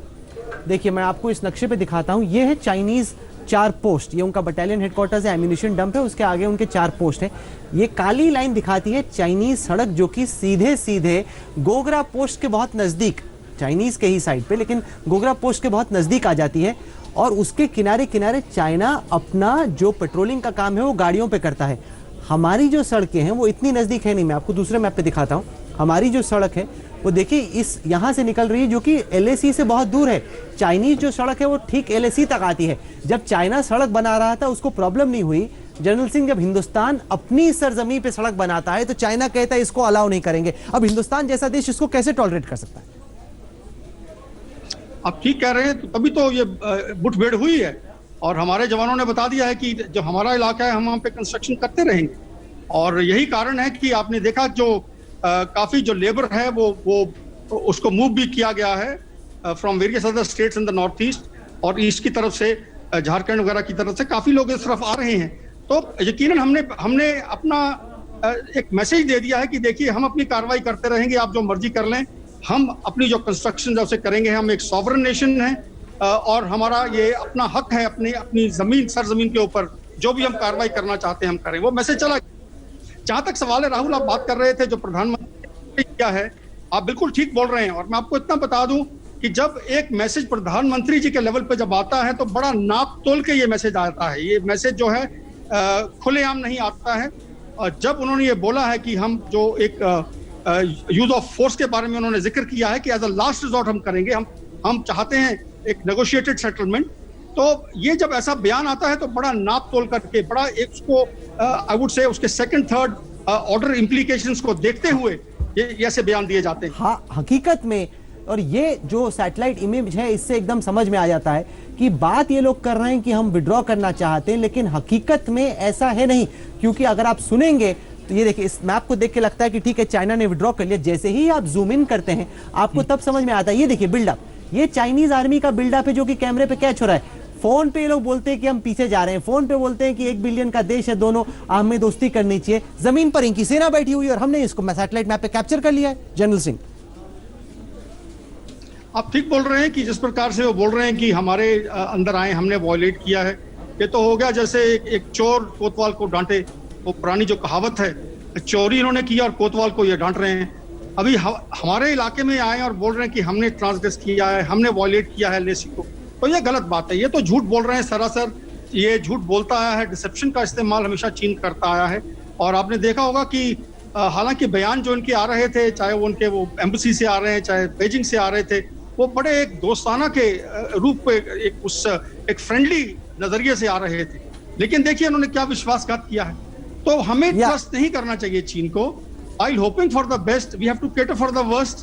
देखिए, मैं आपको इस नक्शे पे दिखाता हूं, ये है चाइनीज 4 पोस्ट, ये उनका बटालियन हेडक्वार्टर्स है, एम्यूनिशन डंप है, उसके आगे उनके 4 पोस्ट हैं। ये काली लाइन दिखाती है चाइनीज सड़क, जो कि सीधे सीधे गोगरा पोस्ट के बहुत नजदीक, चाइनीज के ही साइड पे, लेकिन गोगरा पोस्ट के बहुत नजदीक आ जाती है, और उसके किनारे किनारे चाइना अपना जो पेट्रोलिंग का काम है वो गाड़ियों पे करता है। हमारी जो सड़कें हैं वो इतनी नजदीक है नहीं। मैं आपको दूसरे मैप पे दिखाता हूँ। हमारी जो सड़क है वो देखिए इस यहाँ से निकल रही है, जो कि LAC से बहुत दूर है। चाइनीज जो सड़क है वो ठीक LAC तक आती है। जब चाइना सड़क बना रहा था उसको प्रॉब्लम नहीं हुई। जनरल सिंह, जब हिंदुस्तान अपनी सरजमी पे सड़क बनाता है तो चाइना कहता है इसको अलाउ नहीं करेंगे। अब हिंदुस्तान जैसा देश इसको कैसे टॉलरेट कर सकता है? आप ठीक कह रहे हैं, तो तभी तो ये मुठभेड़ हुई है, और हमारे जवानों ने बता दिया है कि जो हमारा इलाका है हम वहाँ पे कंस्ट्रक्शन करते रहेंगे। और यही कारण है कि आपने देखा जो काफी जो लेबर है वो उसको मूव भी किया गया है from various other states in the north east और ईस्ट की तरफ से, झारखंड वगैरह की तरफ से काफी लोग इस तरफ आ रहे हैं। तो यकीनन हमने अपना एक मैसेज दे दिया है कि देखिए हम अपनी कार्रवाई करते रहेंगे, आप जो मर्जी कर लें, हम अपनी जो कंस्ट्रक्शन जब से करेंगे, हम एक सॉवरन नेशन है और हमारा ये अपना हक है अपनी जमीन, सरजमीन के ऊपर जो भी हम कार्रवाई करना चाहते हैं हम करें। वो मैसेज चला। जहां तक सवाल है राहुल, आप बात कर रहे थे जो प्रधानमंत्री क्या है, आप बिल्कुल ठीक बोल रहे हैं। और मैं आपको इतना बता दूं कि जब एक मैसेज प्रधानमंत्री जी के लेवल पे जब आता है तो बड़ा नाप तोल के ये मैसेज आता है। ये मैसेज जो है खुलेआम नहीं आता है। और जब उन्होंने ये बोला है कि हम जो एक यूज ऑफ फोर्स के बारे में उन्होंने जिक्र किया है कि एज अ लास्ट रिजॉर्ट हम करेंगे, हम चाहते हैं एक नेगोशिएटेड सेटलमेंट। तो ये जब ऐसा बयान आता है तो बड़ा नाप तोल करके, बड़ा एक उसको आई वुड से उसके सेकंड थर्ड ऑर्डर इम्प्लीकेशंस को देखते हुए ये ऐसे बयान दिए जाते हैं। हाँ, हकीकत में और ये जो सैटेलाइट इमेज है इससे एकदम समझ में आ जाता है कि बात ये लोग कर रहे हैं कि हम विड्रॉ करना चाहते हैं, लेकिन हकीकत में ऐसा है नहीं। क्योंकि अगर आप सुनेंगे तो ये देखिए, इस मैप को देख के लगता है कि ठीक है चाइना ने विड्रॉ कर लिया। जैसे ही आप जूम इन करते हैं आपको तब समझ में आता है। ये देखिए बिल्डअप, ये चाइनीज आर्मी का बिल्डअप है जो कि कैमरे पे कैच हो रहा है। फोन पे ये लोग बोलते हैं कि हम पीछे जा रहे हैं, फोन पे बोलते हैं कि 1 बिलियन का देश है, दोनों हमें दोस्ती करनी चाहिए। जमीन पर इनकी सेना बैठी हुई है और हमने इसको सैटेलाइट मैप पे कैप्चर कर लिया है। जनरल सिंह, आप ठीक बोल रहे हैं कि जिस प्रकार से वो बोल रहे हैं कि हमारे अंदर आए, हमने वॉयलेट किया है, ये तो हो गया जैसे एक चोर कोतवाल को डांटे। वो पुरानी जो कहावत है, चोरी इन्होंने किया और कोतवाल को ये डांट रहे हैं। अभी हमारे इलाके में आए और बोल रहे हैं कि हमने ट्रांसग्रेस किया है, हमने वॉयलेट किया है लेसी को, तो ये गलत बात है। ये तो झूठ बोल रहे हैं सरासर। ये झूठ बोलता आया है, डिसेप्शन का इस्तेमाल हमेशा चीन करता आया है। और आपने देखा होगा कि हालांकि बयान जो इनके आ रहे थे, चाहे वो उनके वो एम्बेसी से आ रहे हैं, चाहे बीजिंग से आ रहे थे, वो बड़े एक दोस्ताना के रूप पे एक फ्रेंडली नजरिए से आ रहे थे। लेकिन देखिए उन्होंने क्या विश्वासघात किया है। तो हमें ट्रस्ट नहीं करना चाहिए चीन को। While hoping for the best, we have to cater for the worst.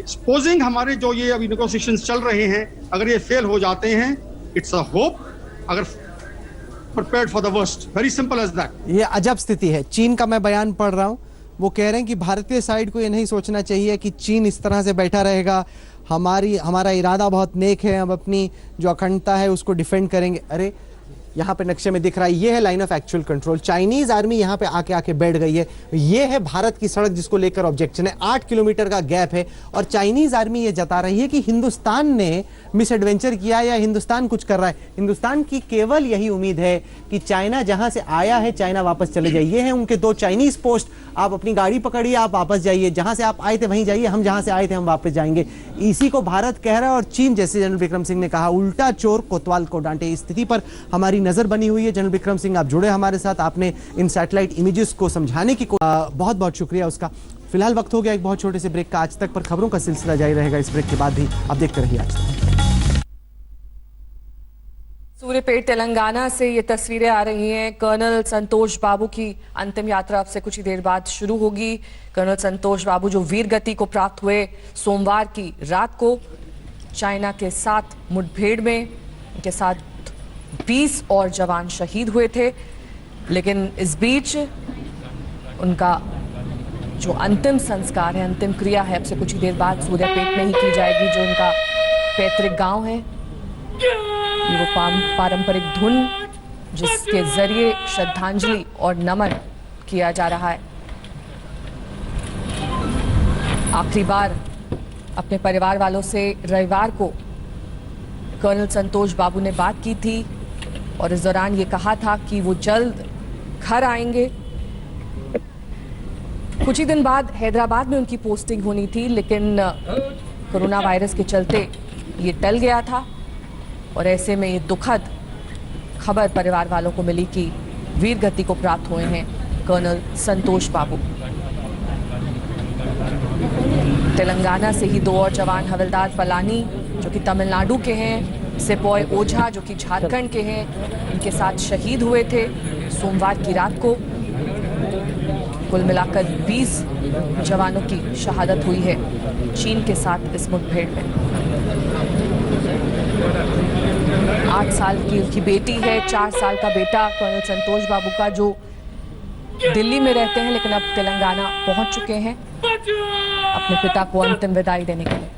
Supposing हमारे जो ये अभी negotiations चल रहे हैं, अगर ये फेल हो जाते हैं, it's a hope. अगर prepared for the worst, very simple as that. ये अजब स्थिति है। चीन का मैं बयान पढ़ रहा हूं, वो कह रहे हैं कि भारतीय साइड को ये नहीं सोचना चाहिए कि चीन इस तरह से बैठा रहेगा। हमारा इरादा बहुत नेक है, हम अपनी जो अखंडता है उसको डिफेंड करेंगे। अरे यहाँ पे नक्शे में दिख रहा है, ये है line of actual control. Chinese army यहाँ पे आके बैठ गई है। ये है भारत की सड़क जिसको लेकर ऑब्जेक्शन है। 8 किलोमीटर का गैप है और चाइनीज आर्मी ये जता रही है कि हिंदुस्तान ने मिस एडवेंचर किया या हिंदुस्तान कुछ कर रहा है। हिंदुस्तान की केवल यही उम्मीद है कि चाइना जहां से आया है चाइना वापस चले जाइए। ये है उनके 2 चाइनीज पोस्ट। आप अपनी गाड़ी पकड़िए, आप वापस जाइए, जहां से आप आए थे वहीं जाइए, हम जहां से आए थे हम वापस जाएंगे। इसी को भारत कह रहा है और चीन, जैसे जनरल बिक्रम सिंह ने कहा, उल्टा चोर कोतवाल को डांटे। इस स्थिति पर हमारी नजर बनी हुई है। जनरल बिक्रम सिंह, आप जुड़े हमारे साथ, आपने इन सैटेलाइट इमेजेस को समझाने की बहुत बहुत शुक्रिया उसका। फिलहाल वक्त हो गया एक बहुत छोटे से ब्रेक का। आज तक पर खबरों का सिलसिला जारी रहेगा इस ब्रेक के बाद भी। आप देखते रहिए आज तक। सूर्यपेट तेलंगाना से ये तस्वीरें आ रही हैं। कर्नल संतोष बाबू की अंतिम यात्रा अब से कुछ ही देर बाद शुरू होगी। कर्नल संतोष बाबू जो वीर गति को प्राप्त हुए सोमवार की रात को चाइना के साथ मुठभेड़ में, उनके साथ 20 और जवान शहीद हुए थे। लेकिन इस बीच उनका जो अंतिम संस्कार है, अंतिम क्रिया है, अब से कुछ ही देर बाद सूर्यपेट में ही की जाएगी, जो उनका पैतृक गांव है। ये वो पारंपरिक धुन जिसके जरिए श्रद्धांजलि और नमन किया जा रहा है। आखिरी बार अपने परिवार वालों से रविवार को कर्नल संतोष बाबू ने बात की थी और इस दौरान ये कहा था कि वो जल्द घर आएंगे। कुछ ही दिन बाद हैदराबाद में उनकी पोस्टिंग होनी थी, लेकिन कोरोना वायरस के चलते ये टल गया था और ऐसे में ये दुखद खबर परिवार वालों को मिली कि वीर गति को प्राप्त हुए हैं कर्नल संतोष बाबू। तेलंगाना से ही 2 और जवान, हवलदार पलानी जो कि तमिलनाडु के हैं, सिपोय ओझा जो कि झारखंड के हैं, इनके साथ शहीद हुए थे सोमवार की रात को। कुल मिलाकर 20 जवानों की शहादत हुई है चीन के साथ इस मुठभेड़ में। 8 साल की उनकी बेटी है, 4 साल का बेटा कर्नल संतोष बाबू का, जो दिल्ली में रहते हैं लेकिन अब तेलंगाना पहुंच चुके हैं अपने पिता को अंतिम विदाई देने के लिए।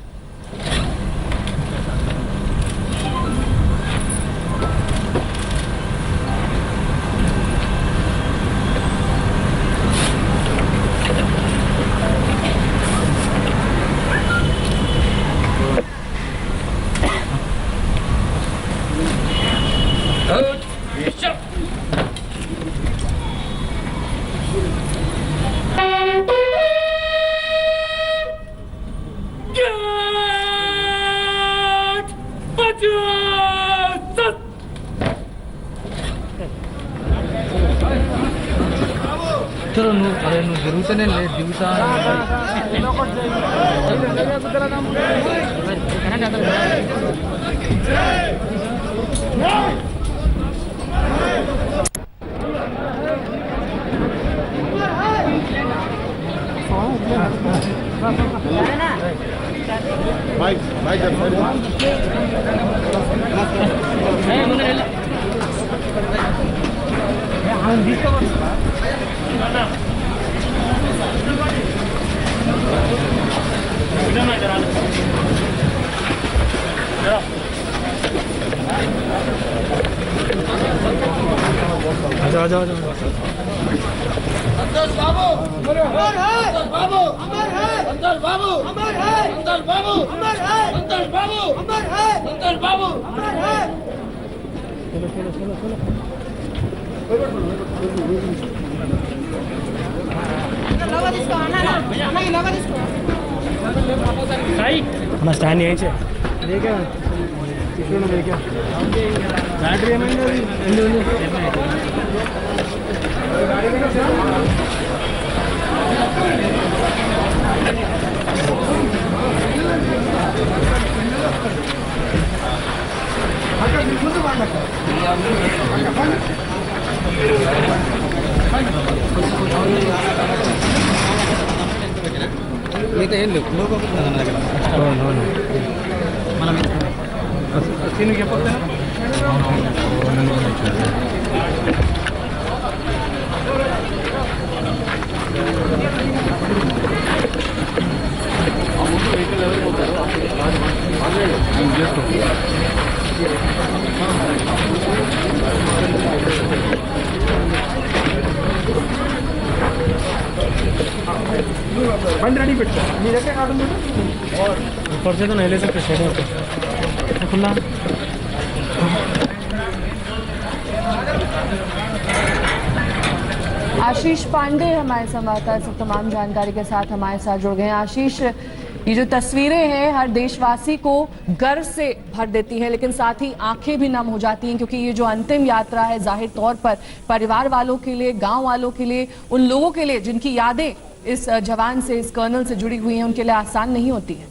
आशीष पांडे हमारे संवाददाता सब तमाम जानकारी के साथ हमारे साथ जुड़ गए हैं। आशीष, ये जो तस्वीरें हैं हर देशवासी को गर्व से भर देती है, लेकिन साथ ही आंखें भी नम हो जाती हैं, क्योंकि ये जो अंतिम यात्रा है जाहिर तौर पर परिवार वालों के लिए, गांव वालों के लिए, उन लोगों के लिए जिनकी यादें इस जवान से, इस कर्नल से जुड़ी हुई हैं, उनके लिए आसान नहीं होती है।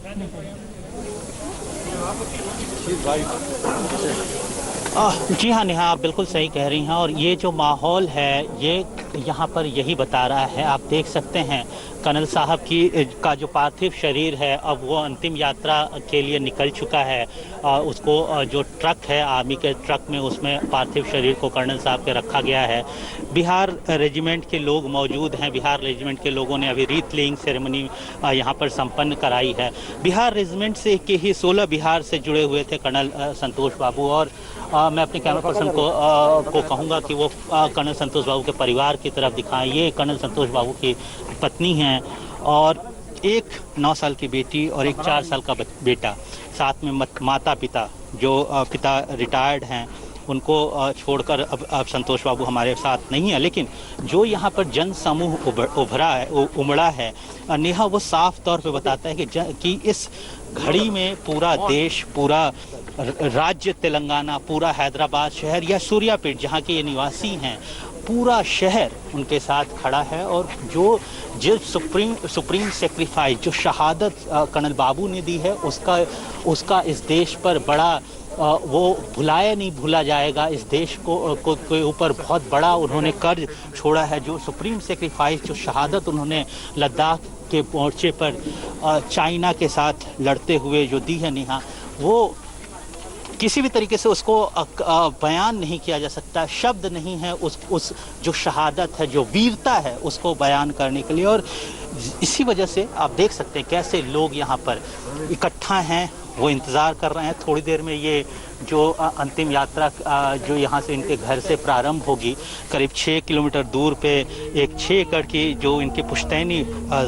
जी हाँ नेहा, आप बिल्कुल सही कह रही हैं। और ये जो माहौल है ये यहाँ पर यही बता रहा है। आप देख सकते हैं कर्नल साहब का जो पार्थिव शरीर है अब वो अंतिम यात्रा के लिए निकल चुका है। उसको जो ट्रक है आर्मी के ट्रक में, उसमें पार्थिव शरीर को कर्नल साहब के रखा गया है। बिहार रेजिमेंट के लोग मौजूद हैं। बिहार रेजिमेंट के लोगों ने अभी रीत लेइंग सेरेमनी यहाँ पर संपन्न कराई है। बिहार रेजिमेंट से के ही 16 बिहार से जुड़े हुए थे कर्नल संतोष बाबू। और मैं अपने कैमरा पर्सन को कहूँगा कि वो कर्नल संतोष बाबू के परिवार की तरफ दिखाएं। ये कर्नल संतोष बाबू की पत्नी हैं और एक 9 साल की बेटी और एक 4 साल का बेटा, साथ में माता पिता, जो पिता रिटायर्ड हैं, उनको छोड़कर अब संतोष बाबू हमारे साथ नहीं है। लेकिन जो यहाँ पर जन समूह उमड़ा है नेहा, वो साफ तौर पे बताता है कि इस घड़ी में पूरा देश, पूरा राज्य तेलंगाना, पूरा हैदराबाद शहर या सूर्यापेट जहाँ के ये निवासी हैं, पूरा शहर उनके साथ खड़ा है। और जो सुप्रीम सेक्रीफाइस, जो शहादत कर्नल बाबू ने दी है, उसका इस देश पर बड़ा वो भुलाया नहीं भूला जाएगा। इस देश को के ऊपर बहुत बड़ा उन्होंने कर्ज छोड़ा है। जो सुप्रीम सेक्रीफाइस, जो शहादत उन्होंने लद्दाख के मोर्चे पर चाइना के साथ लड़ते हुए जो दी है नेहा, वो किसी भी तरीके से उसको बयान नहीं किया जा सकता। शब्द नहीं है उस जो शहादत है, जो वीरता है, उसको बयान करने के लिए। और इसी वजह से आप देख सकते हैं कैसे लोग यहाँ पर इकट्ठा हैं, वो इंतज़ार कर रहे हैं। थोड़ी देर में ये जो अंतिम यात्रा जो यहाँ से इनके घर से प्रारंभ होगी, करीब 6 किलोमीटर दूर पे एक 6 एकड़ की जो इनकी पुश्तैनी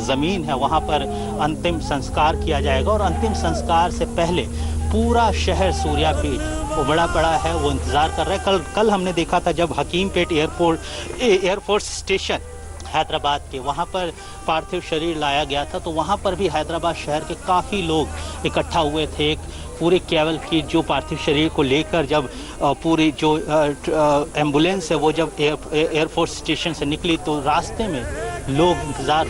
ज़मीन है, वहाँ पर अंतिम संस्कार किया जाएगा। और अंतिम संस्कार से पहले पूरा शहर सूर्यापेट उमड़ा पड़ा है, वो इंतज़ार कर रहा है। कल हमने देखा था जब हकीमपेट एयरफोर्स स्टेशन हैदराबाद के, वहाँ पर पार्थिव शरीर लाया गया था, तो वहाँ पर भी हैदराबाद शहर के काफ़ी लोग इकट्ठा हुए थे। एक पूरे कैवल की जो पार्थिव शरीर को लेकर जब पूरी जो एम्बुलेंस है वो जब एयरफोर्स स्टेशन से निकली, तो रास्ते में लोग इंतज़ार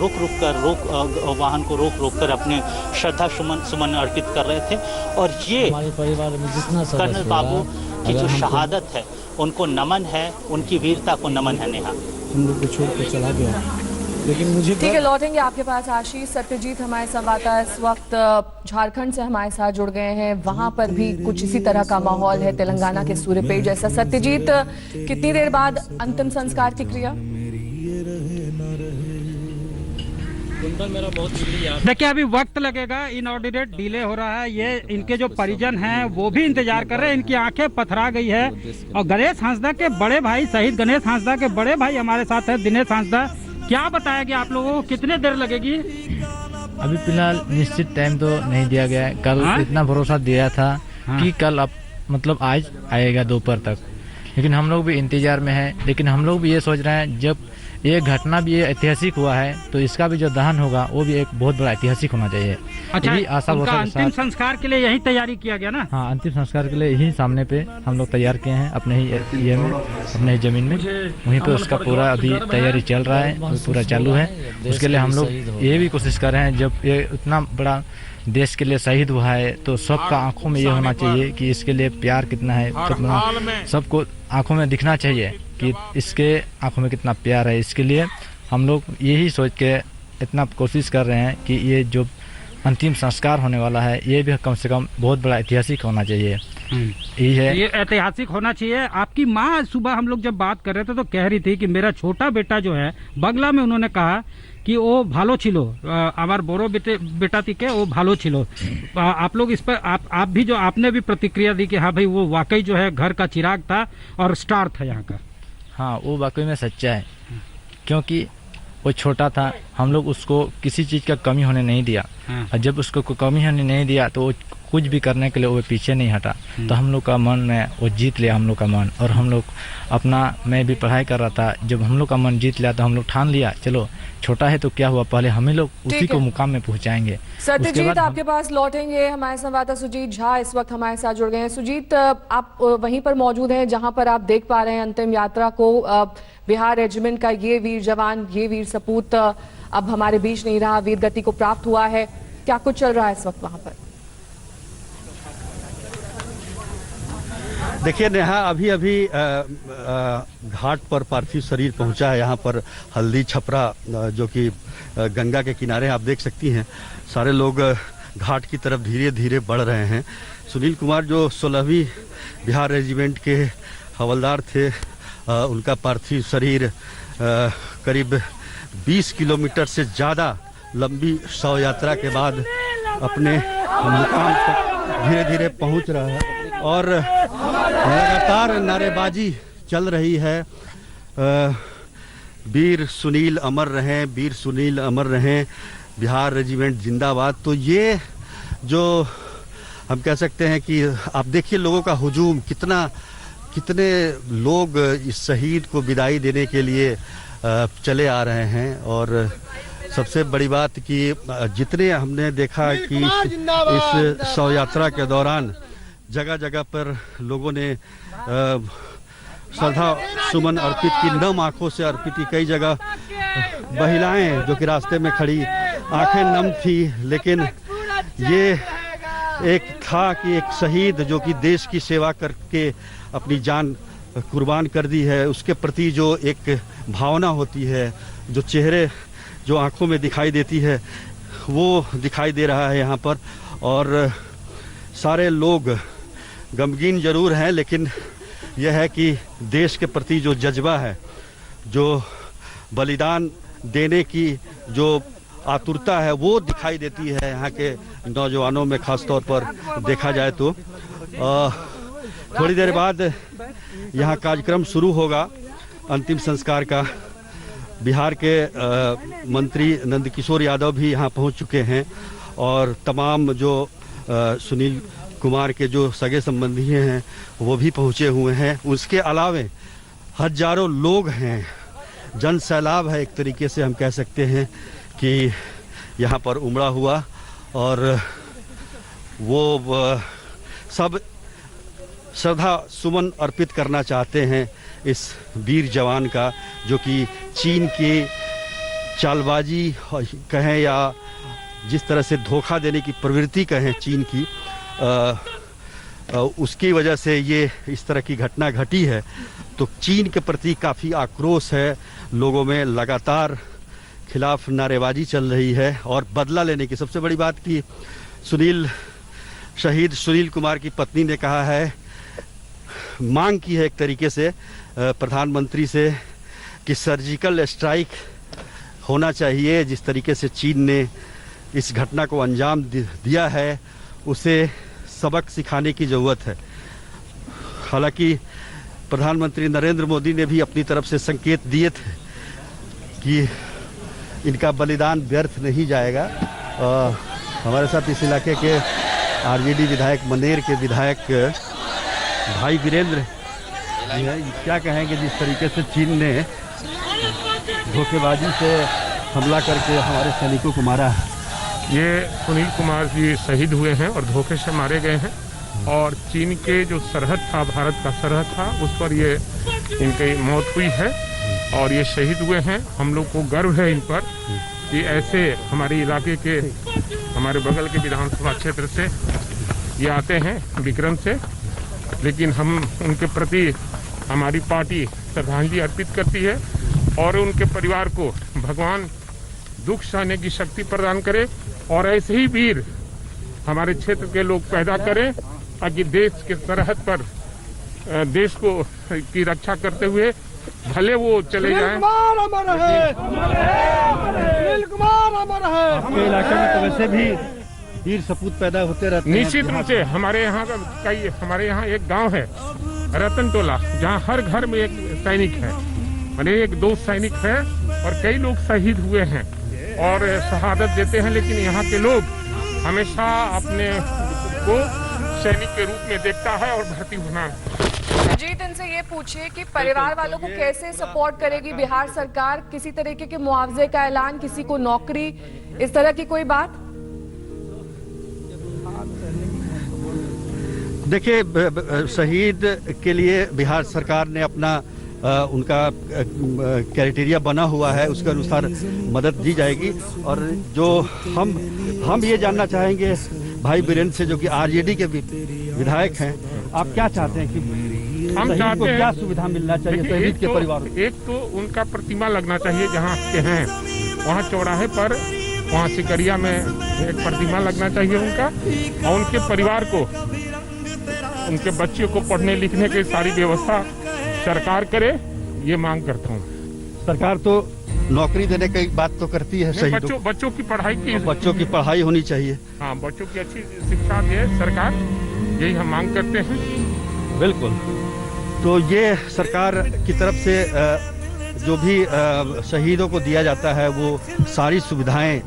वाहन को रोक कर अपने श्रद्धा सुमन अर्पित कर रहे थे। और ये परिवार में जितना कर्नल बाबू की जो शहादत है उनको नमन है, उनकी वीरता को नमन है नेहा। हम लोग को छोड़ कर चला गया, लेकिन मुझे ठीक है, लौटेंगे आपके पास आशीष। सत्यजीत हमारे संवाददाता इस वक्त झारखंड से हमारे साथ जुड़ गए हैं, वहां पर भी कुछ इसी तरह का माहौल है तेलंगाना के सूर्यपेट जैसा। सत्यजीत, कितनी देर बाद अंतिम संस्कार की क्रिया? देखिए, अभी वक्त लगेगा, इनऑर्डिनेट डिले हो रहा है। ये इनके जो परिजन हैं वो भी इंतजार कर रहे हैं, इनकी आंखें पथरा गई है। और गणेश हांसदा के बड़े भाई, शहीद गणेश हांसदा के बड़े भाई हमारे साथ है, दिनेश हांसदा। क्या बताएगा आप लोगों को, कितने देर लगेगी? अभी फिलहाल निश्चित टाइम तो नहीं दिया गया है। कल इतना भरोसा दिया था कि कल अब मतलब आज आएगा दोपहर तक, लेकिन हम लोग भी इंतजार में हैं। लेकिन हम लोग भी ये सोच रहे हैं, जब ये घटना भी ऐतिहासिक हुआ है तो इसका भी जो दहन होगा वो भी एक बहुत बड़ा ऐतिहासिक होना चाहिए। अच्छा, आशा उनका अंतिम संस्कार के लिए यही तैयारी किया गया ना? हाँ, अंतिम संस्कार के लिए यही सामने पे हम लोग तैयार किए हैं, अपने ही ये में, अपने ही जमीन में। वहीं पे उसका पूरा अभी तैयारी चल रहा है, पूरा चालू है। उसके लिए हम लोग ये भी कोशिश कर रहे हैं, जब ये इतना बड़ा देश के लिए शहीद हुआ है तो सबका आंखों में ये होना चाहिए कि इसके लिए प्यार कितना है, सबको आंखों में दिखना चाहिए कि इसके आंखों में कितना प्यार है। इसके लिए हम लोग यही सोच के इतना कोशिश कर रहे हैं कि ये जो अंतिम संस्कार होने वाला है ये भी कम से कम बहुत बड़ा ऐतिहासिक होना चाहिए। यही है, ये ऐतिहासिक होना चाहिए। आपकी माँ सुबह हम लोग जब बात कर रहे थे तो कह रही थी कि मेरा छोटा बेटा जो है, बंगला में उन्होंने कहा कि वो भालो छिलो, हमारे बोरो बेटा थी के वो भालो छिलो। आप लोग इस पर आप भी जो आपने भी प्रतिक्रिया दी कि हाँ भाई वो वाकई जो है घर का चिराग था और स्टार था यहाँ का। हाँ, वो वाकई में सच्चा है, क्योंकि वो छोटा था, हम लोग उसको किसी चीज़ का कमी होने नहीं दिया। और जब उसको कोई कमी होने नहीं दिया तो वो कुछ भी करने के लिए वो पीछे नहीं हटा। तो हम लोग का मन में वो जीत लिया, हम लोग का मन। और हम लोग अपना, मैं भी पढ़ाई कर रहा था, जब हम लोग का मन जीत लिया तो हम लोग ठान लिया, चलो छोटा है तो क्या हुआ, पहले हम ही लोग उसी को मुकाम में पहुंचाएंगे। सत्यजीत, आपके पास लौटेंगे। हमारे संवाददाता सुजीत झा इस वक्त हमारे साथ जुड़ गए हैं। सुजीत, आप वहीं पर मौजूद हैं जहां पर आप देख पा रहे हैं अंतिम यात्रा को। बिहार रेजिमेंट का ये वीर जवान, ये वीर सपूत अब हमारे बीच नहीं रहा, वीर गति को प्राप्त हुआ है। क्या कुछ चल रहा है इस वक्त वहां पर? देखिए नेहा, अभी अभी घाट पर पार्थिव शरीर पहुंचा है। यहाँ पर हल्दी छपरा जो कि गंगा के किनारे आप देख सकती हैं, सारे लोग घाट की तरफ धीरे धीरे बढ़ रहे हैं। सुनील कुमार जो 16वीं बिहार रेजिमेंट के हवलदार थे, उनका पार्थिव शरीर करीब 20 किलोमीटर से ज़्यादा लंबी शव यात्रा के बाद अपने मुकाम तक धीरे धीरे पहुंच रहा है और लगातार नारेबाजी चल रही है। वीर सुनील अमर रहें, वीर सुनील अमर रहें, बिहार रेजिमेंट जिंदाबाद। तो ये जो हम कह सकते हैं कि आप देखिए लोगों का हुजूम, कितने लोग इस शहीद को विदाई देने के लिए चले आ रहे हैं। और सबसे बड़ी बात कि जितने हमने देखा कि इस शव यात्रा के दौरान जगह जगह पर लोगों ने श्रद्धा सुमन अर्पित की, नम आंखों से अर्पित की। कई जगह महिलाएं जो कि रास्ते में खड़ी, आंखें नम थी, लेकिन ये एक था कि एक शहीद जो कि देश की सेवा करके अपनी जान कुर्बान कर दी है, उसके प्रति जो एक भावना होती है, जो चेहरे, जो आंखों में दिखाई देती है, वो दिखाई दे रहा है यहाँ पर। और सारे लोग गमगीन जरूर हैं, लेकिन यह है कि देश के प्रति जो जज्बा है, जो बलिदान देने की जो आतुरता है, वो दिखाई देती है यहाँ के नौजवानों में, खास तौर पर देखा जाए तो। थोड़ी देर बाद यहाँ कार्यक्रम शुरू होगा अंतिम संस्कार का। बिहार के मंत्री नंदकिशोर यादव भी यहाँ पहुँच चुके हैं और तमाम जो सुनील कुमार के जो सगे संबंधी हैं वो भी पहुँचे हुए हैं। उसके अलावे हजारों लोग हैं, जन सैलाब है एक तरीके से हम कह सकते हैं कि यहाँ पर उमड़ा हुआ। और वो सब श्रद्धा सुमन अर्पित करना चाहते हैं इस वीर जवान का, जो कि चीन के चालबाजी कहें या जिस तरह से धोखा देने की प्रवृत्ति कहें चीन की, उसकी वजह से ये इस तरह की घटना घटी है। तो चीन के प्रति काफ़ी आक्रोश है लोगों में। लगातार खिलाफ नारेबाजी चल रही है और बदला लेने की सबसे बड़ी बात कि शहीद सुनील कुमार की पत्नी ने कहा है, मांग की है एक तरीके से प्रधानमंत्री से कि सर्जिकल स्ट्राइक होना चाहिए। जिस तरीके से चीन ने इस घटना को अंजाम दिया है उसे सबक सिखाने की ज़रूरत है। हालांकि प्रधानमंत्री नरेंद्र मोदी ने भी अपनी तरफ से संकेत दिए थे कि इनका बलिदान व्यर्थ नहीं जाएगा। हमारे साथ इस इलाके के आरजेडी विधायक मनेर के विधायक भाई वीरेंद्र जी हैं, क्या कहेंगे जिस तरीके से चीन ने धोखेबाजी से हमला करके हमारे सैनिकों को मारा है? ये सुनील कुमार जी शहीद हुए हैं और धोखे से मारे गए हैं और चीन के जो सरहद था, भारत का सरहद था, उस पर ये इनकी मौत हुई है और ये शहीद हुए हैं। हम लोग को गर्व है इन पर कि ऐसे हमारे इलाके के, हमारे बगल के विधानसभा क्षेत्र से ये आते हैं विक्रम से, लेकिन हम उनके प्रति हमारी पार्टी श्रद्धांजलि अर्पित करती है और उनके परिवार को भगवान दुख सहने की शक्ति प्रदान करे और ऐसे ही वीर हमारे क्षेत्र के लोग पैदा करें ताकि देश के सरहद पर देश को की रक्षा करते हुए भले वो चले जाएं। आपके इलाके में तो वैसे भी वीर सपूत पैदा होते रहते हैं। निश्चित रूप से हमारे यहाँ एक गांव है रतन टोला, जहाँ हर घर में एक सैनिक है, मैंने एक दो सैनिक है और कई लोग शहीद हुए हैं और शहादत देते हैं, लेकिन यहाँ के लोग हमेशा अपने को सैनिक के रूप में देखता है और भर्ती होना। सुजीत, इनसे ये पूछिए कि परिवार वालों को कैसे सपोर्ट करेगी बिहार सरकार? किसी तरीके के मुआवजे का ऐलान, किसी को नौकरी, इस तरह की कोई बात? देखिए, शहीद के लिए बिहार सरकार ने अपना उनका क्राइटेरिया बना हुआ है, उसके अनुसार मदद दी जाएगी। और जो हम ये जानना चाहेंगे भाई बीरेंद्र से, जो कि आरजेडी के विधायक हैं, आप क्या चाहते हैं कि हम चाहते हैं क्या सुविधा मिलना चाहिए शहीद के परिवार को? एक तो उनका प्रतिमा लगना चाहिए जहाँ के हैं, वहाँ चौराहे पर, वहाँ सिकरिया में एक प्रतिमा लगना चाहिए उनका, और उनके परिवार को, उनके बच्चों को पढ़ने लिखने की सारी व्यवस्था सरकार करे, ये मांग करता हूँ। सरकार तो नौकरी देने की बात तो करती है, शहीदों बच्चों की पढ़ाई होनी चाहिए। हाँ, बच्चों की अच्छी शिक्षा दे सरकार, यही हम मांग करते हैं। बिल्कुल। तो ये सरकार की तरफ से जो भी शहीदों को दिया जाता है वो सारी सुविधाएं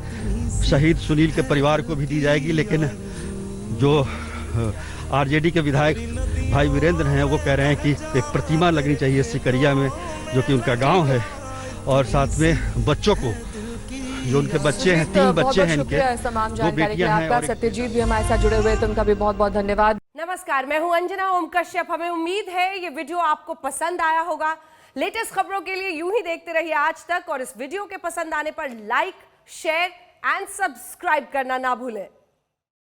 शहीद सुनील के परिवार को भी दी जाएगी, लेकिन जो आरजेडी के विधायक भाई वीरेंद्र हैं वो कह रहे हैं कि एक प्रतिमा लगनी चाहिए सिकरिया में, जो कि उनका गांव है, और साथ में बच्चों को, जो उनके बच्चे हैं, 3 बच्चे हैं इनके, तमाम जानकारी के लिए आपका। सत्यजीत भी हमारे साथ जुड़े हुए थे, उनका भी बहुत बहुत धन्यवाद। नमस्कार, मैं हूं अंजना ओम कश्यप। हमें उम्मीद है ये वीडियो आपको पसंद आया होगा। लेटेस्ट खबरों के लिए यूं ही देखते रहिए आज तक, और इस वीडियो के पसंद आने पर लाइक, शेयर एंड सब्सक्राइब करना ना भूलें।